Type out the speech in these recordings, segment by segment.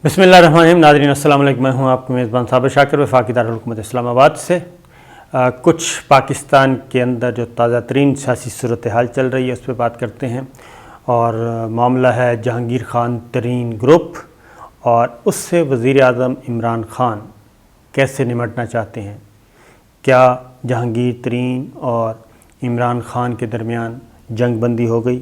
بسم اللہ الرحمن الرحیم. ناظرین السلام علیکم. میں ہوں آپ کے میزبان صابر شاکر وفاقی دارالحکومت اسلام آباد سے. کچھ پاکستان کے اندر جو تازہ ترین سیاسی صورتحال چل رہی ہے اس پہ بات کرتے ہیں، اور معاملہ ہے جہانگیر خان ترین گروپ اور اس سے وزیر اعظم عمران خان کیسے نمٹنا چاہتے ہیں. کیا جہانگیر ترین اور عمران خان کے درمیان جنگ بندی ہو گئی،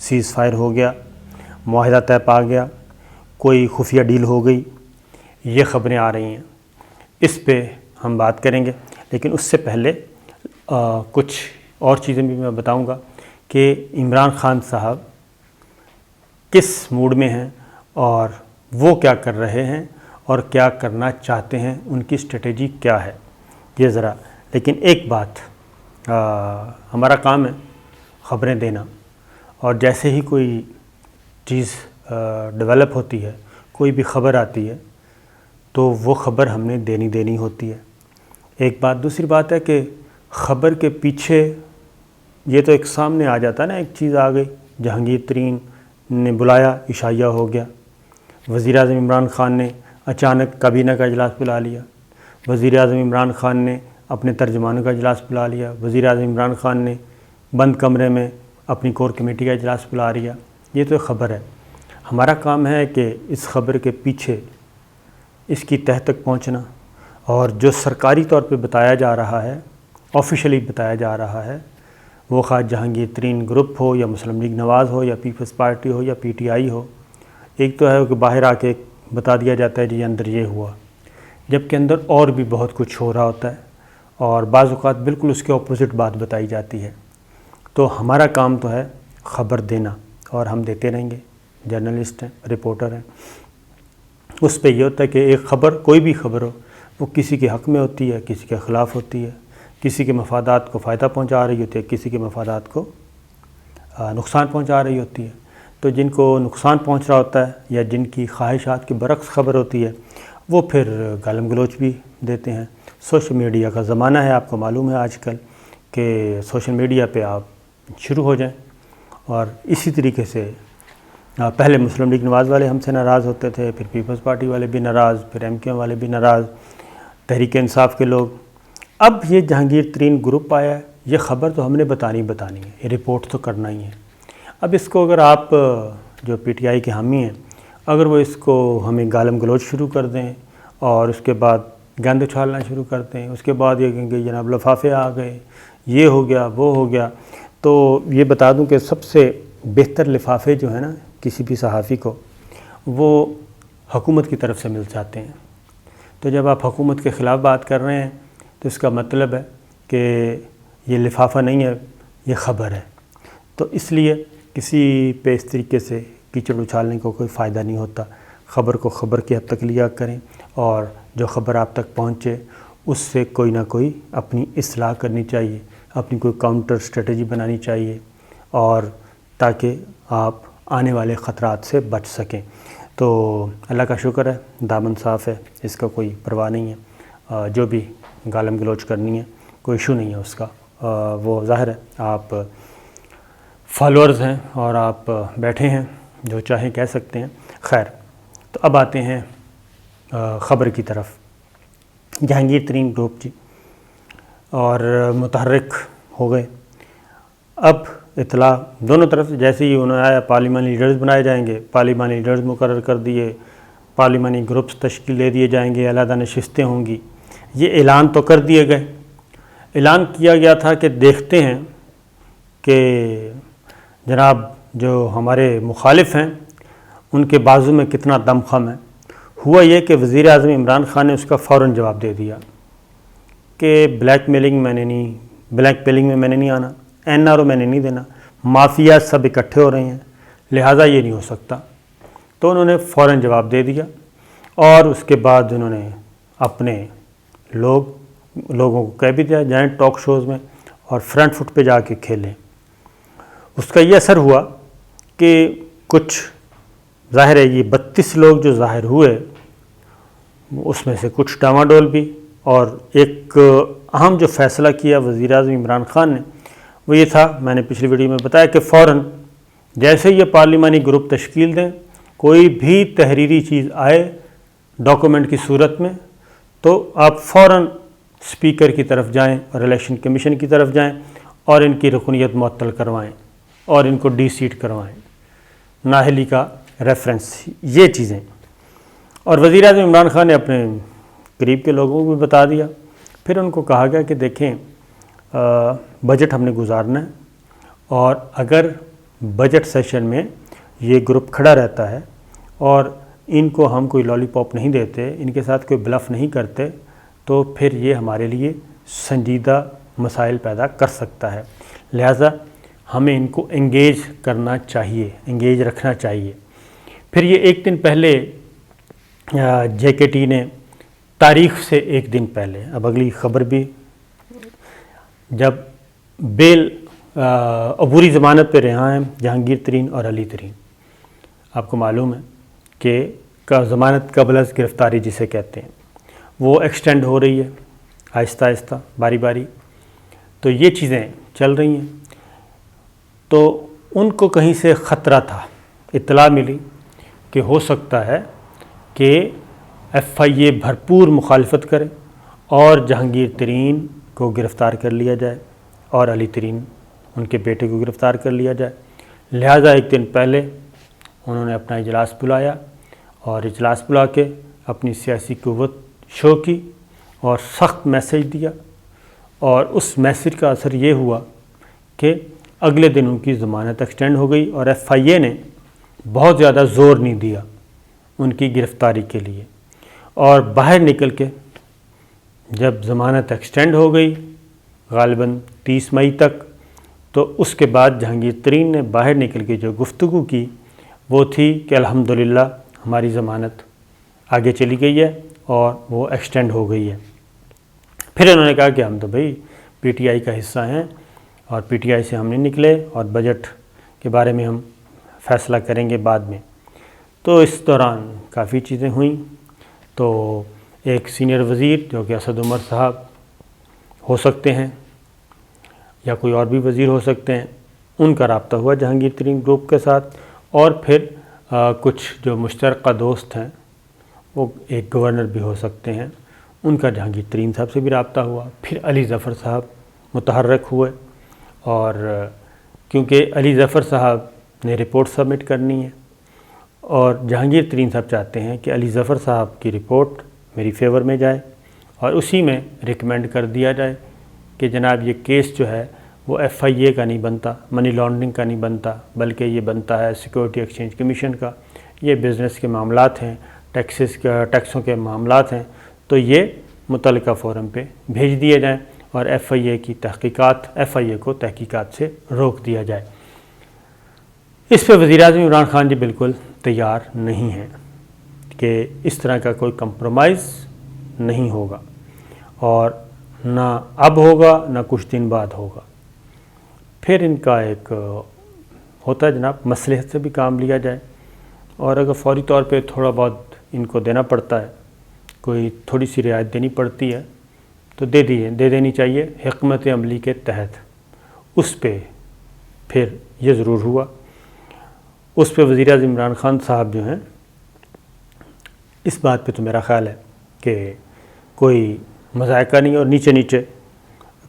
سیز فائر ہو گیا، معاہدہ طے پا گیا، کوئی خفیہ ڈیل ہو گئی؟ یہ خبریں آ رہی ہیں، اس پہ ہم بات کریں گے. لیکن اس سے پہلے کچھ اور چیزیں بھی میں بتاؤں گا کہ عمران خان صاحب کس موڈ میں ہیں اور وہ کیا کر رہے ہیں اور کیا کرنا چاہتے ہیں، ان کی اسٹریٹجی کیا ہے یہ ذرا. لیکن ایک بات، ہمارا کام ہے خبریں دینا، اور جیسے ہی کوئی چیز ڈیولپ ہوتی ہے، کوئی بھی خبر آتی ہے تو وہ خبر ہم نے دینی ہوتی ہے. ایک بات. دوسری بات ہے کہ خبر کے پیچھے یہ تو ایک سامنے آ جاتا ہے نا، ایک چیز آ گئی، جہانگیر ترین نے بلایا، عشائیہ ہو گیا، وزیر اعظم عمران خان نے اچانک کابینہ کا اجلاس بلا لیا، وزیر اعظم عمران خان نے اپنے ترجمانوں کا اجلاس بلا لیا، وزیر اعظم عمران خان نے بند کمرے میں اپنی کور کمیٹی کا اجلاس بلا لیا. یہ تو خبر ہے. ہمارا کام ہے کہ اس خبر کے پیچھے اس کی تہہ تک پہنچنا، اور جو سرکاری طور پہ بتایا جا رہا ہے، آفیشلی بتایا جا رہا ہے، وہ خواہ جہانگیر ترین گروپ ہو یا مسلم لیگ نواز ہو یا پیپلز پارٹی ہو یا پی ٹی آئی ہو. ایک تو ہے کہ باہر آ کے بتا دیا جاتا ہے جی اندر یہ ہوا، جبکہ اندر اور بھی بہت کچھ ہو رہا ہوتا ہے، اور بعض اوقات بالکل اس کے اپوزٹ بات بتائی جاتی ہے. تو ہمارا کام تو ہے خبر دینا، اور ہم دیتے رہیں گے. جرنلسٹ ہیں، رپورٹر ہیں. اس پہ یہ ہوتا ہے کہ ایک خبر، کوئی بھی خبر ہو، وہ کسی کے حق میں ہوتی ہے، کسی کے خلاف ہوتی ہے، کسی کے مفادات کو فائدہ پہنچا رہی ہوتی ہے، کسی کے مفادات کو نقصان پہنچا رہی ہوتی ہے. تو جن کو نقصان پہنچ رہا ہوتا ہے یا جن کی خواہشات کے برعکس خبر ہوتی ہے، وہ پھر گالم گلوچ بھی دیتے ہیں. سوشل میڈیا کا زمانہ ہے، آپ کو معلوم ہے آج کل کہ سوشل میڈیا پہ آپ شروع ہو جائیں. اور اسی طریقے سے پہلے مسلم لیگ نواز والے ہم سے ناراض ہوتے تھے، پھر پیپلز پارٹی والے بھی ناراض، پھر ایم کیو والے بھی ناراض، تحریک انصاف کے لوگ. اب یہ جہانگیر ترین گروپ آیا ہے، یہ خبر تو ہم نے بتانی ہے، یہ رپورٹ تو کرنا ہی ہے. اب اس کو اگر آپ جو پی ٹی آئی کے حامی ہیں، اگر وہ اس کو ہمیں گالم گلوچ شروع کر دیں اور اس کے بعد گند اچھالنا شروع کر دیں، اس کے بعد یہ کہیں گے جناب لفافے آ گئے، یہ ہو گیا، وہ ہو گیا، تو یہ بتا دوں کہ سب سے بہتر لفافے جو ہیں نا کسی بھی صحافی کو، وہ حکومت کی طرف سے مل جاتے ہیں. تو جب آپ حکومت کے خلاف بات کر رہے ہیں تو اس کا مطلب ہے کہ یہ لفافہ نہیں ہے، یہ خبر ہے. تو اس لیے کسی پہ اس طریقے سے کیچڑ اچھالنے کو کوئی فائدہ نہیں ہوتا. خبر کو خبر کی حد تک لیا کریں، اور جو خبر آپ تک پہنچے اس سے کوئی نہ کوئی اپنی اصلاح کرنی چاہیے، اپنی کوئی کاؤنٹر اسٹریٹجی بنانی چاہیے، اور تاکہ آپ آنے والے خطرات سے بچ سکیں. تو اللہ کا شکر ہے، دامن صاف ہے، اس کا کوئی پرواہ نہیں ہے. جو بھی گالم گلوچ کرنی ہے کوئی ایشو نہیں ہے اس کا. وہ ظاہر ہے آپ فالورز ہیں اور آپ بیٹھے ہیں، جو چاہیں کہہ سکتے ہیں. خیر، تو اب آتے ہیں خبر کی طرف. جہانگیر ترین گروپ جی اور متحرک ہو گئے. اب اطلاع دونوں طرف سے، جیسے ہی انہوں نے آیا پارلیمانی لیڈرز بنائے جائیں گے، پارلیمانی لیڈرز مقرر کر دیے، پارلیمانی گروپس تشکیل دے دیے جائیں گے، علیحدہ نشستیں ہوں گی. یہ اعلان تو کر دیے گئے. اعلان کیا گیا تھا کہ دیکھتے ہیں کہ جناب جو ہمارے مخالف ہیں ان کے بازو میں کتنا دم خم ہے. ہوا یہ کہ وزیر اعظم عمران خان نے اس کا فوراً جواب دے دیا کہ بلیک میلنگ میں نے نہیں آنا، این آر او میں نے نہیں دینا، مافیا سب اکٹھے ہو رہے ہیں، لہٰذا یہ نہیں ہو سکتا. تو انہوں نے فوراً جواب دے دیا، اور اس کے بعد انہوں نے اپنے لوگوں کو کہہ بھی دیا جائیں ٹاک شوز میں اور فرنٹ فٹ پہ جا کے کھیلیں. اس کا یہ اثر ہوا کہ کچھ، ظاہر ہے یہ 32 لوگ جو ظاہر ہوئے اس میں سے کچھ ڈاواڈول بھی. اور ایک اہم جو فیصلہ کیا وزیر اعظم عمران خان نے وہ یہ تھا، میں نے پچھلی ویڈیو میں بتایا کہ فوراً جیسے یہ پارلیمانی گروپ تشکیل دیں کوئی بھی تحریری چیز آئے ڈاکومنٹ کی صورت میں تو آپ فوراً اسپیکر کی طرف جائیں اور الیکشن کمیشن کی طرف جائیں اور ان کی رکنیت معطل کروائیں اور ان کو ڈی سیٹ کروائیں، نااہلی کا ریفرنس، یہ چیزیں۔ اور وزیر اعظم عمران خان نے اپنے قریب کے لوگوں کو بھی بتا دیا۔ پھر ان کو کہا گیا کہ دیکھیں بجٹ ہم نے گزارنا ہے، اور اگر بجٹ سیشن میں یہ گروپ کھڑا رہتا ہے اور ان کو ہم کوئی لالی پاپ نہیں دیتے، ان کے ساتھ کوئی بلف نہیں کرتے، تو پھر یہ ہمارے لیے سنجیدہ مسائل پیدا کر سکتا ہے، لہٰذا ہمیں ان کو انگیج کرنا چاہیے، انگیج رکھنا چاہیے۔ پھر یہ ایک دن پہلے جے کے ٹی نے تاریخ سے ایک دن پہلے، اب اگلی خبر بھی، جب بیل عبوری ضمانت پہ رہا ہیں جہانگیر ترین اور علی ترین، آپ کو معلوم ہے کہ ضمانت قبل از گرفتاری جسے کہتے ہیں وہ ایکسٹینڈ ہو رہی ہے آہستہ آہستہ، باری باری، تو یہ چیزیں چل رہی ہیں۔ تو ان کو کہیں سے خطرہ تھا، اطلاع ملی کہ ہو سکتا ہے کہ ایف آئی اے بھرپور مخالفت کرے اور جہانگیر ترین کو گرفتار کر لیا جائے اور علی ترین ان کے بیٹے کو گرفتار کر لیا جائے، لہٰذا ایک دن پہلے انہوں نے اپنا اجلاس بلایا اور اجلاس بلا کے اپنی سیاسی قوت شو کی اور سخت میسیج دیا، اور اس میسیج کا اثر یہ ہوا کہ اگلے دن ان کی ضمانت ایکسٹینڈ ہو گئی اور ایف آئی اے نے بہت زیادہ زور نہیں دیا ان کی گرفتاری کے لیے، اور باہر نکل کے جب ضمانت ایکسٹینڈ ہو گئی غالباً 30 مئی تک، تو اس کے بعد جہانگیر ترین نے باہر نکل کے جو گفتگو کی وہ تھی کہ الحمدللہ ہماری ضمانت آگے چلی گئی ہے اور وہ ایکسٹینڈ ہو گئی ہے۔ پھر انہوں نے کہا کہ ہم تو بھئی پی ٹی آئی کا حصہ ہیں اور پی ٹی آئی سے ہم نہیں نکلے اور بجٹ کے بارے میں ہم فیصلہ کریں گے بعد میں۔ تو اس دوران کافی چیزیں ہوئیں، تو ایک سینئر وزیر جو کہ اسد عمر صاحب ہو سکتے ہیں یا کوئی اور بھی وزیر ہو سکتے ہیں، ان کا رابطہ ہوا جہانگیر ترین گروپ کے ساتھ، اور پھر کچھ جو مشترکہ دوست ہیں وہ ایک گورنر بھی ہو سکتے ہیں، ان کا جہانگیر ترین صاحب سے بھی رابطہ ہوا۔ پھر علی ظفر صاحب متحرک ہوئے، اور کیونکہ علی ظفر صاحب نے رپورٹ سبمٹ کرنی ہے اور جہانگیر ترین صاحب چاہتے ہیں کہ علی ظفر صاحب کی رپورٹ میری فیور میں جائے اور اسی میں ریکمینڈ کر دیا جائے کہ جناب یہ کیس جو ہے وہ ایف آئی اے کا نہیں بنتا، منی لانڈرنگ کا نہیں بنتا، بلکہ یہ بنتا ہے سیکورٹی ایکسچینج کمیشن کا، یہ بزنس کے معاملات ہیں، ٹیکسوں کے معاملات ہیں، تو یہ متعلقہ فورم پہ بھیج دیے جائیں اور ایف آئی اے کو تحقیقات سے روک دیا جائے۔ اس پہ وزیر اعظم عمران خان جی بالکل تیار نہیں ہیں کہ اس طرح کا کوئی کمپرومائز نہیں ہوگا، اور نہ اب ہوگا نہ کچھ دن بعد ہوگا۔ پھر ان کا ایک ہوتا ہے جناب مصلحت سے بھی کام لیا جائے، اور اگر فوری طور پہ تھوڑا بہت ان کو دینا پڑتا ہے، کوئی تھوڑی سی رعایت دینی پڑتی ہے تو دے دینی چاہیے حکمت عملی کے تحت۔ اس پہ پھر یہ ضرور ہوا، اس پہ وزیر اعظم عمران خان صاحب جو ہیں اس بات پہ تو میرا خیال ہے کہ کوئی مذائقہ نہیں، اور نیچے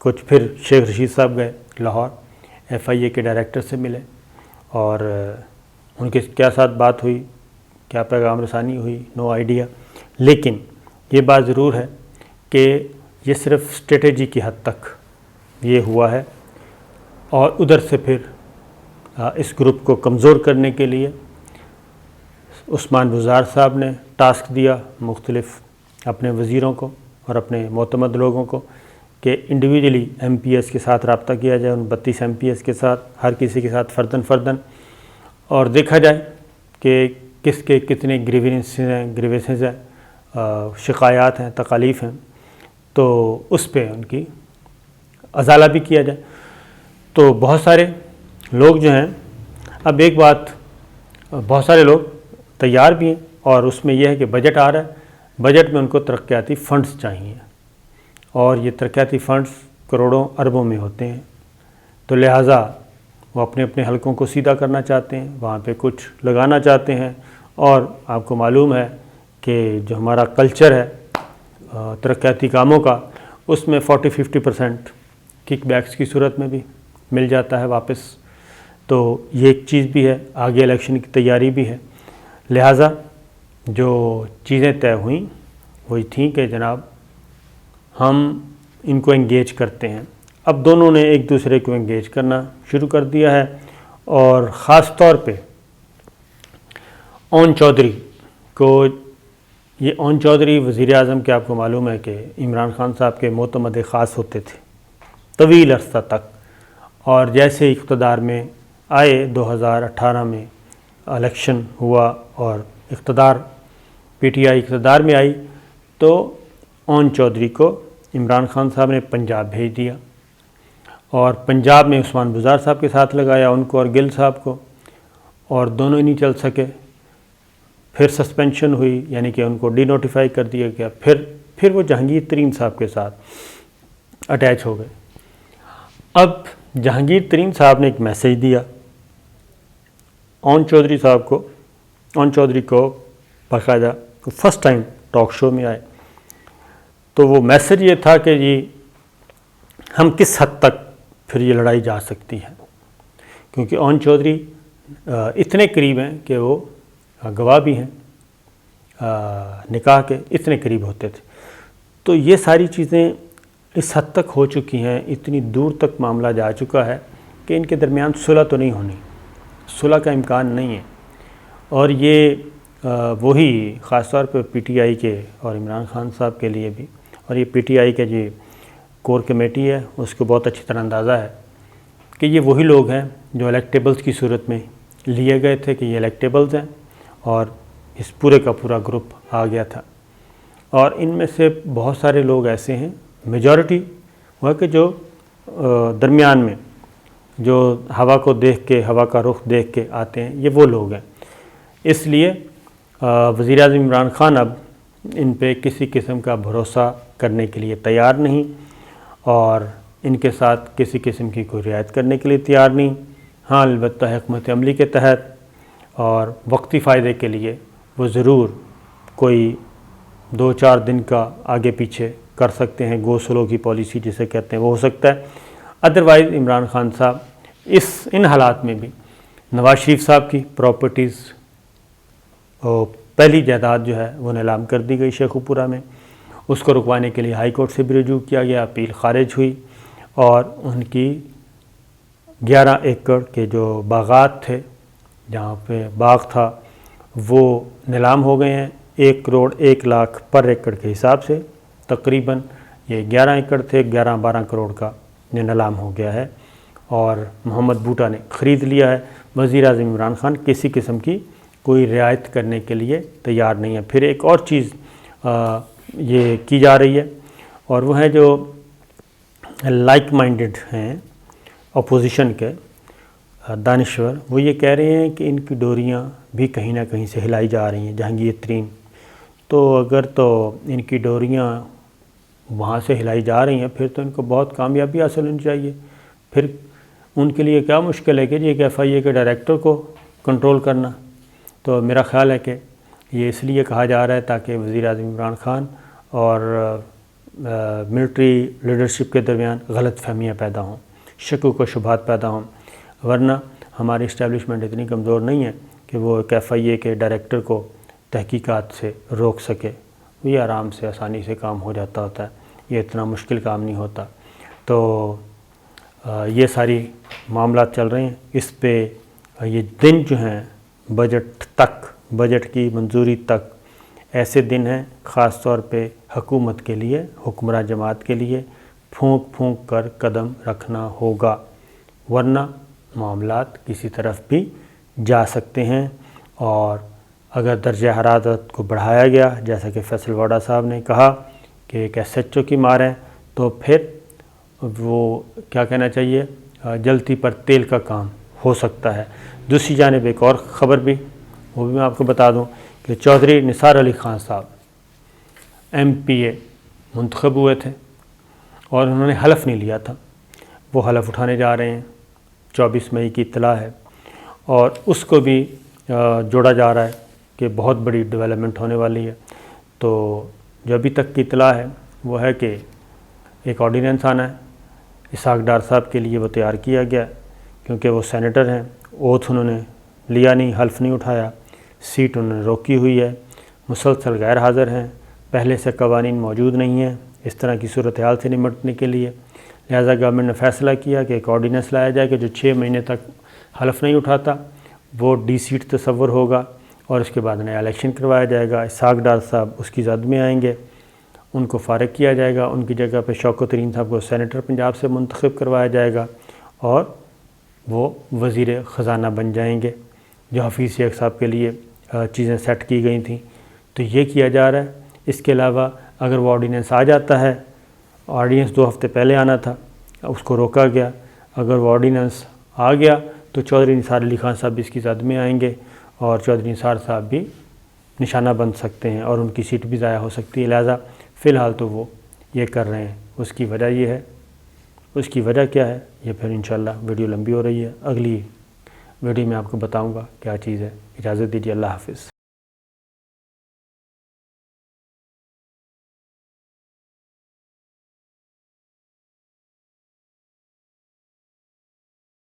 کچھ پھر شیخ رشید صاحب گئے لاہور، ایف آئی اے کے ڈائریکٹر سے ملے اور ان کے کیا ساتھ بات ہوئی، کیا پیغام رسانی ہوئی، نو آئیڈیا، لیکن یہ بات ضرور ہے کہ یہ صرف اسٹریٹجی کی حد تک یہ ہوا ہے، اور ادھر سے پھر اس گروپ کو کمزور کرنے کے لیے عثمان بزار صاحب نے ٹاسک دیا مختلف اپنے وزیروں کو اور اپنے معتمد لوگوں کو کہ انڈیویجلی ایم پی ایس کے ساتھ رابطہ کیا جائے، ان 32 ایم پی ایس کے ساتھ، ہر کسی کے ساتھ فرداً، اور دیکھا جائے کہ کس کے کتنے گریوینسز ہیں، شکایات ہیں، تکالیف ہیں، تو اس پہ ان کی ازالہ بھی کیا جائے۔ تو بہت سارے لوگ جو ہیں، اب ایک بات، بہت سارے لوگ تیار بھی ہیں، اور اس میں یہ ہے کہ بجٹ آ رہا ہے، بجٹ میں ان کو ترقیاتی فنڈز چاہیے، اور یہ ترقیاتی فنڈز کروڑوں اربوں میں ہوتے ہیں، تو لہٰذا وہ اپنے حلقوں کو سیدھا کرنا چاہتے ہیں، وہاں پہ کچھ لگانا چاہتے ہیں، اور آپ کو معلوم ہے کہ جو ہمارا کلچر ہے ترقیاتی کاموں کا، اس میں 40-50% کک بیکس کی صورت میں بھی مل جاتا ہے واپس. تو یہ ایک چیز بھی ہے، آگے الیکشن کی تیاری بھی ہے. لہٰذا جو چیزیں طے ہوئیں وہی تھیں کہ جناب ہم ان کو انگیج کرتے ہیں. اب دونوں نے ایک دوسرے کو انگیج کرنا شروع کر دیا ہے، اور خاص طور پہ اون چودھری کو، یہ اون چودھری وزیر اعظم کے آپ کو معلوم ہے کہ عمران خان صاحب کے معتمد خاص ہوتے تھے طویل عرصہ تک، اور جیسے اقتدار میں آئے 2018 میں الیکشن ہوا اور پی ٹی آئی اقتدار میں آئی، تو اون چودھری کو عمران خان صاحب نے پنجاب بھیج دیا، اور پنجاب میں عثمان بزار صاحب کے ساتھ لگایا ان کو اور گل صاحب کو، اور دونوں ہی نہیں چل سکے. پھر سسپینشن ہوئی، یعنی کہ ان کو ڈی نوٹیفائی کر دیا گیا. پھر وہ جہانگیر ترین صاحب کے ساتھ اٹیچ ہو گئے. اب جہانگیر ترین صاحب نے ایک میسیج دیا اون چودھری کو باقاعدہ فرسٹ ٹائم ٹاک شو میں آئے، تو وہ میسیج یہ تھا کہ جی ہم کس حد تک پھر یہ لڑائی جا سکتی ہے، کیونکہ اون چودھری اتنے قریب ہیں کہ وہ گواہ بھی ہیں نکاح کے، اتنے قریب ہوتے تھے. تو یہ ساری چیزیں اس حد تک ہو چکی ہیں، اتنی دور تک معاملہ جا چکا ہے کہ ان کے درمیان صلح تو نہیں ہونی، صلح کا امکان نہیں ہے. اور یہ وہی خاص طور پہ پی ٹی آئی کے اور عمران خان صاحب کے لیے بھی، اور یہ پی ٹی آئی کے جو کور کمیٹی ہے اس کو بہت اچھی طرح اندازہ ہے کہ یہ وہی لوگ ہیں جو الیکٹیبلز کی صورت میں لیے گئے تھے کہ یہ الیکٹیبلز ہیں، اور اس پورے کا پورا گروپ آ گیا تھا. اور ان میں سے بہت سارے لوگ ایسے ہیں، میجورٹی وہ کہ جو درمیان میں جو ہوا کو دیکھ کے، ہوا کا رخ دیکھ کے آتے ہیں، یہ وہ لوگ ہیں. اس لیے وزیر اعظم عمران خان اب ان پہ کسی قسم کا بھروسہ کرنے کے لیے تیار نہیں، اور ان کے ساتھ کسی قسم کی کوئی رعایت کرنے کے لیے تیار نہیں. ہاں البتہ حکمت عملی کے تحت اور وقتی فائدے کے لیے وہ ضرور کوئی 2-4 دن کا آگے پیچھے کر سکتے ہیں، گو سلو کی پالیسی جسے کہتے ہیں وہ ہو سکتا ہے. ادروائز عمران خان صاحب ان حالات میں بھی نواز شریف صاحب کی پراپرٹیز پہلی جائیداد جو ہے وہ نیلام کر دی گئی شیخو پورہ میں، اس کو رکوانے کے لیے ہائی کورٹ سے بھی رجوع کیا گیا، اپیل خارج ہوئی، اور ان کی 11 ایکڑ کے جو باغات تھے، جہاں پہ باغ تھا، وہ نیلام ہو گئے ہیں 1 کروڑ 1 لاکھ پر ایکڑ کے حساب سے. تقریباً یہ 11 ایکڑ تھے، 11-12 کروڑ کا یہ نیلام ہو گیا ہے، اور محمد بوٹا نے خرید لیا ہے. وزیر اعظم عمران خان کسی قسم کی کوئی رعایت کرنے کے لیے تیار نہیں ہے. پھر ایک اور چیز یہ کی جا رہی ہے، اور وہ ہے جو لائک مائنڈڈ ہیں اپوزیشن کے دانشور، وہ یہ کہہ رہے ہیں کہ ان کی ڈوریاں بھی کہیں نہ کہیں سے ہلائی جا رہی ہیں جہانگیر ترین. تو اگر تو ان کی ڈوریاں وہاں سے ہلائی جا رہی ہیں، پھر تو ان کو بہت کامیابی حاصل ہونی چاہیے. پھر ان کے لیے کیا مشکل ہے کہ جی ایک FIA کے ڈائریکٹر کو کنٹرول کرنا. تو میرا خیال ہے کہ یہ اس لیے کہا جا رہا ہے تاکہ وزیر اعظم عمران خان اور ملٹری لیڈرشپ کے درمیان غلط فہمیاں پیدا ہوں، شکوک و شبہات پیدا ہوں. ورنہ ہماری اسٹیبلشمنٹ اتنی کمزور نہیں ہے کہ وہ ایک FIA کے ڈائریکٹر کو تحقیقات سے روک سکے. یہ آرام سے آسانی سے کام ہو جاتا ہوتا ہے، یہ اتنا مشکل کام نہیں ہوتا. تو یہ ساری معاملات چل رہے ہیں. اس پہ یہ دن جو ہیں بجٹ کی منظوری تک ایسے دن ہیں خاص طور پہ حکومت کے لیے، حکمراں جماعت کے لیے پھونک کر قدم رکھنا ہوگا، ورنہ معاملات کسی طرف بھی جا سکتے ہیں. اور اگر درجہ حرارت کو بڑھایا گیا جیسا کہ فیصل واڈا صاحب نے کہا کہ ایک SHO کی مار ہے، تو پھر وہ کیا کہنا چاہیے، جلتی پر تیل کا کام ہو سکتا ہے. دوسری جانب ایک اور خبر بھی، وہ بھی میں آپ کو بتا دوں کہ چودھری نثار علی خان صاحب MPA منتخب ہوئے تھے اور انہوں نے حلف نہیں لیا تھا. وہ حلف اٹھانے جا رہے ہیں، 24 مئی کی اطلاع ہے، اور اس کو بھی جوڑا جا رہا ہے کہ بہت بڑی ڈیولپمنٹ ہونے والی ہے۔ تو جو ابھی تک کی اطلاع ہے وہ ہے کہ ایک آرڈیننس آنا ہے اسحاق ڈار صاحب کے لیے، وہ تیار کیا گیا کیونکہ وہ سینیٹر ہیں، اوتھ انہوں نے لیا نہیں، حلف نہیں اٹھایا، سیٹ انہوں نے روکی ہوئی ہے، مسلسل غیر حاضر ہیں، پہلے سے قوانین موجود نہیں ہیں اس طرح کی صورتحال سے نمٹنے کے لیے، لہٰذا گورنمنٹ نے فیصلہ کیا کہ ایک آرڈیننس لایا جائے کہ جو 6 مہینے تک حلف نہیں اٹھاتا وہ ڈی سیٹ تصور ہوگا اور اس کے بعد نیا الیکشن کروایا جائے گا۔ اسحاق ڈار صاحب اس کی زد میں آئیں گے، ان کو فارغ کیا جائے گا، ان کی جگہ پہ شوکت ترین صاحب کو سینیٹر پنجاب سے منتخب کروایا جائے گا اور وہ وزیر خزانہ بن جائیں گے، جو حفیظ شیخ صاحب کے لیے چیزیں سیٹ کی گئی تھیں۔ تو یہ کیا جا رہا ہے۔ اس کے علاوہ اگر وہ آرڈیننس آ جاتا ہے، آرڈیننس 2 ہفتے پہلے آنا تھا، اس کو روکا گیا، اگر وہ آرڈیننس آ گیا تو چودھری نثار علی خان صاحب بھی اس کی زد میں آئیں گے اور چودھری نثار صاحب بھی نشانہ بن سکتے ہیں اور ان کی سیٹ بھی ضائع ہو سکتی ہے، لہٰذا فی الحال تو وہ یہ کر رہے ہیں۔ اس کی وجہ یہ ہے، اس کی وجہ کیا ہے یہ پھر انشاءاللہ ویڈیو لمبی ہو رہی ہے، اگلی ویڈیو میں آپ کو بتاؤں گا کیا چیز ہے۔ اجازت دیجیے، اللہ حافظ۔